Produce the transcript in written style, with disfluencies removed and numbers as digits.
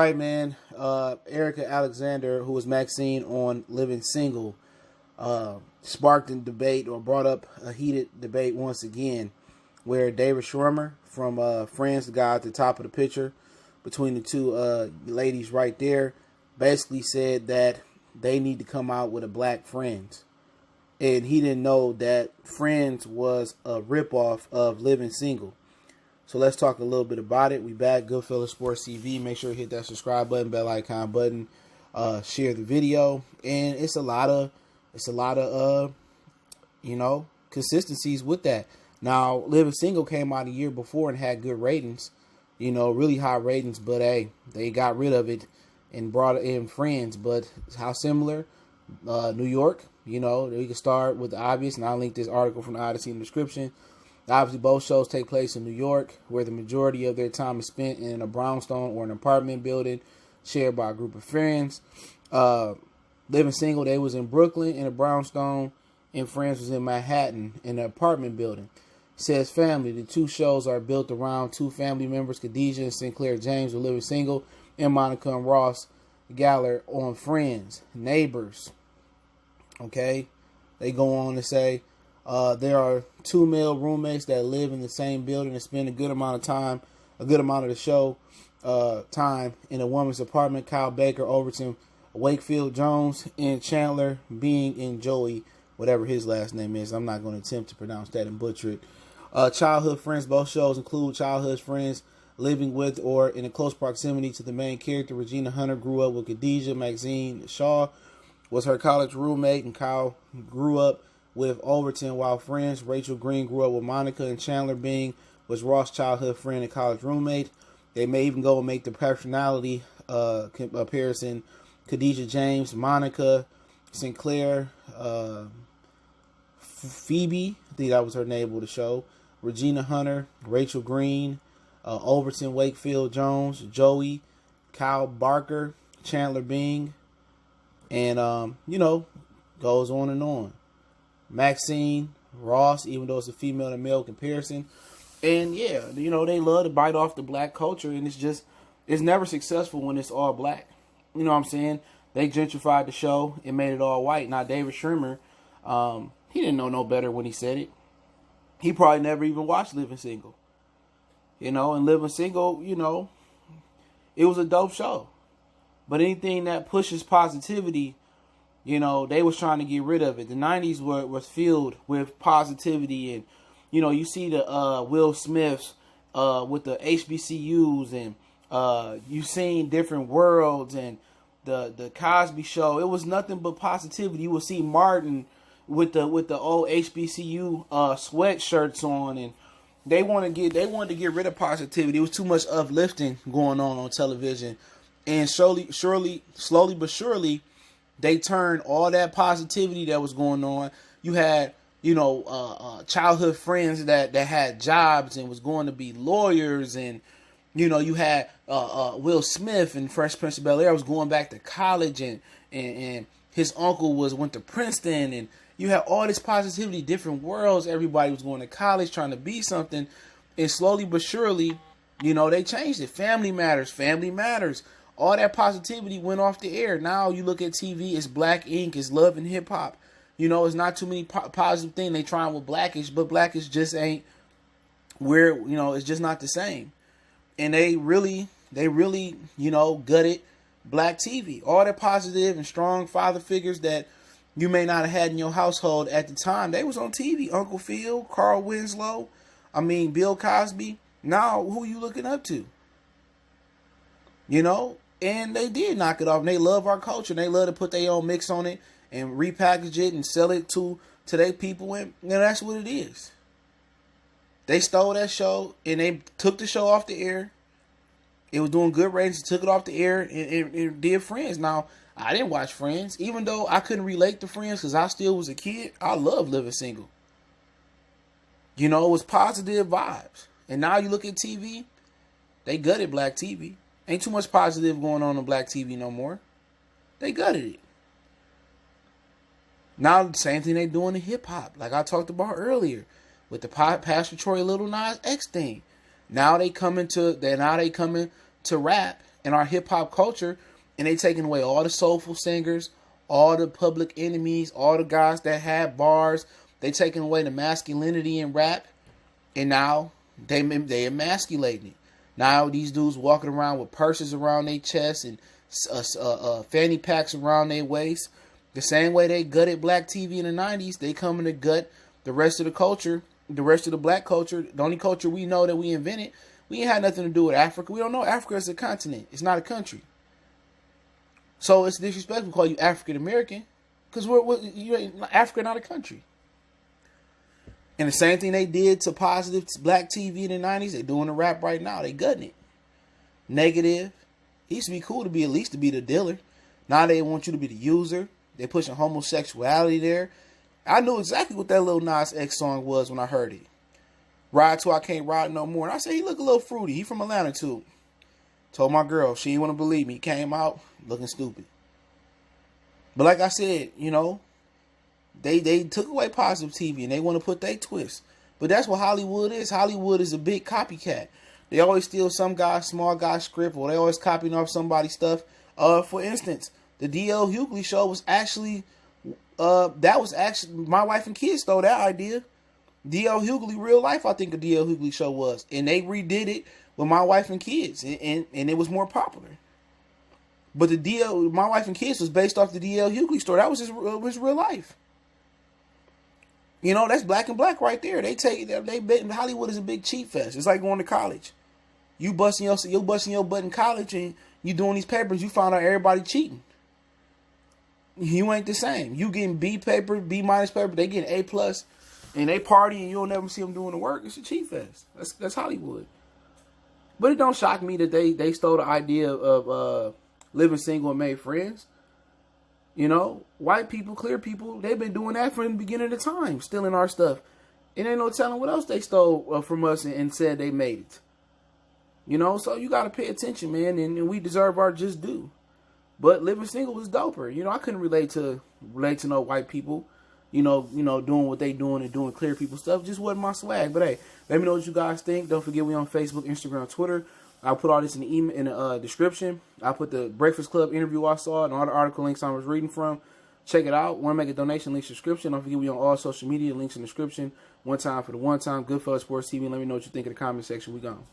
right, man. Erica Alexander, who was Maxine on Living Single, sparked a debate or brought up a heated debate once again, where David Schwimmer from Friends, the guy at the top of the picture, between the two ladies right there, basically said that they need to come out with a black Friends. And he didn't know that Friends was a ripoff of Living Single. So let's talk a little bit about it. We back, Goodfellas Sports TV. Make sure to hit that subscribe button, bell icon button, share the video, and it's a lot of consistencies with that. Now, Living Single came out a year before and had good ratings, really high ratings, but hey, they got rid of it and brought in Friends. But how similar? New York, we can start with the obvious, and I'll link this article from the Odyssey in the description. Obviously, both shows take place in New York, where the majority of their time is spent in a brownstone or an apartment building shared by a group of friends. Living Single, they was in Brooklyn in a brownstone, and Friends was in Manhattan in an apartment building. Says family, the two shows are built around two family members, Khadijah and Sinclair James with Living Single, and Monica and Ross Geller on Friends. Neighbors. Okay? They go on to say, there are two male roommates that live in the same building and spend a good amount of the show time in a woman's apartment. Kyle Baker, Overton, Wakefield Jones, and Chandler Bing and Joey, whatever his last name is. I'm not going to attempt to pronounce that and butcher it. Childhood friends. Both shows include childhood friends living with or in a close proximity to the main character. Regina Hunter grew up with Khadijah. Maxine Shaw was her college roommate, and Kyle grew up with Overton while friends. Rachel Green grew up with Monica, and Chandler Bing was Ross' childhood friend and college roommate. They may even go and make the personality comparison. Khadijah James, Monica, Sinclair, Phoebe, I think that was her name of the show. Regina Hunter, Rachel Green, Overton, Wakefield Jones, Joey, Kyle Barker, Chandler Bing, and goes on and on. Maxine, Ross, even though it's a female and male comparison. And yeah, they love to bite off the black culture, and it's never successful when it's all black. You know what I'm saying? They gentrified the show and made it all white. Now, David Schwimmer, he didn't know no better when he said it. He probably never even watched Living Single. And Living Single, it was a dope show. But anything that pushes positivity, they was trying to get rid of it. The 90s was filled with positivity, and you see the Will Smiths with the HBCUs, and you seen different worlds, and the Cosby Show. It was nothing but positivity. You would see Martin with the old HBCU sweatshirts on, and they wanted to get rid of positivity. It was too much uplifting going on television, and slowly but surely, they turned all that positivity that was going on. You had, childhood friends that had jobs and was going to be lawyers. And, you had Will Smith and Fresh Prince of Bel-Air was going back to college. And his uncle went to Princeton. And you had all this positivity, different worlds. Everybody was going to college trying to be something. And slowly but surely, they changed it. Family matters. Family matters. All that positivity went off the air. Now you look at TV, it's black ink, it's love and hip hop. It's not too many positive things they trying with Blackish, but Blackish just ain't where, it's just not the same. And they really, gutted black TV. All the positive and strong father figures that you may not have had in your household at the time, they was on TV. Uncle Phil, Carl Winslow, Bill Cosby. Now, who you looking up to? And they did knock it off. And they love our culture. And they love to put their own mix on it and repackage it and sell it to their people. And that's what it is. They stole that show and they took the show off the air. It was doing good ratings. They took it off the air and did Friends. Now, I didn't watch Friends. Even though I couldn't relate to Friends because I still was a kid, I love Living Single. It was positive vibes. And now you look at TV, they gutted black TV. Ain't too much positive going on black TV no more. They gutted it. Now, the same thing they doing in hip-hop, like I talked about earlier, with the Pastor Troy Little Nas X thing. Now they coming to rap in our hip hop culture, and they taking away all the soulful singers, all the public enemies, all the guys that had bars. They taking away the masculinity in rap, and now they emasculating it. Now these dudes walking around with purses around their chest and fanny packs around their waist. The same way they gutted black TV in the 90s, they coming to gut the rest of the culture, the rest of the black culture. The only culture we know that we invented. We ain't had nothing to do with Africa. We don't know Africa as a continent. It's not a country. So it's disrespectful to call you African American, because Africa not a country. And the same thing they did to positive black TV in the 90s, they doing the rap right now. They gutting it. Negative. It used to be cool to be at least to be the dealer. Now they want you to be the user. They pushing homosexuality there. I knew exactly what that Lil Nas X song was when I heard it. Ride till I can't ride no more. And I said, he look a little fruity. He from Atlanta too. Told my girl, she didn't want to believe me. He came out looking stupid. But like I said, you know, they took away positive TV and they want to put their twist. But that's what Hollywood is. Hollywood is a big copycat. They always steal some guy's small guy script, or they always copying off somebody's stuff. For instance, the D.L. Hughley show was actually, my wife and kids stole that idea. D.L. Hughley, real life, I think a D.L. Hughley show was. And they redid it with my wife and kids, and it was more popular. But my wife and kids was based off the D.L. Hughley story. That was his real life. You know, that's black and black right there. Hollywood is a big cheat fest. It's like going to college. You busting your butt in college and you doing these papers, you found out everybody cheating. You ain't the same. You getting B paper, B minus paper, they getting A plus, and they party and you'll never see them doing the work. It's a cheat fest. That's Hollywood. But it don't shock me that they stole the idea of living single and made friends. You know, white people, clear people, they've been doing that from the beginning of the time, stealing our stuff. It ain't no telling what else they stole from us and said they made it. You know, so you got to pay attention, man, and we deserve our just due. But living single was doper. You know, I couldn't relate to no white people, you know, doing what they doing and doing clear people stuff. Just wasn't my swag. But hey, let me know what you guys think. Don't forget we on Facebook, Instagram, Twitter. I'll put all this in the email in the description. I'll put the Breakfast Club interview I saw and all the article links I was reading from. Check it out. Want to make a donation, link subscription. Don't forget we on all social media, links in the description. One time for the one time. Goodfellas Sports TV. Let me know what you think in the comment section. We gone.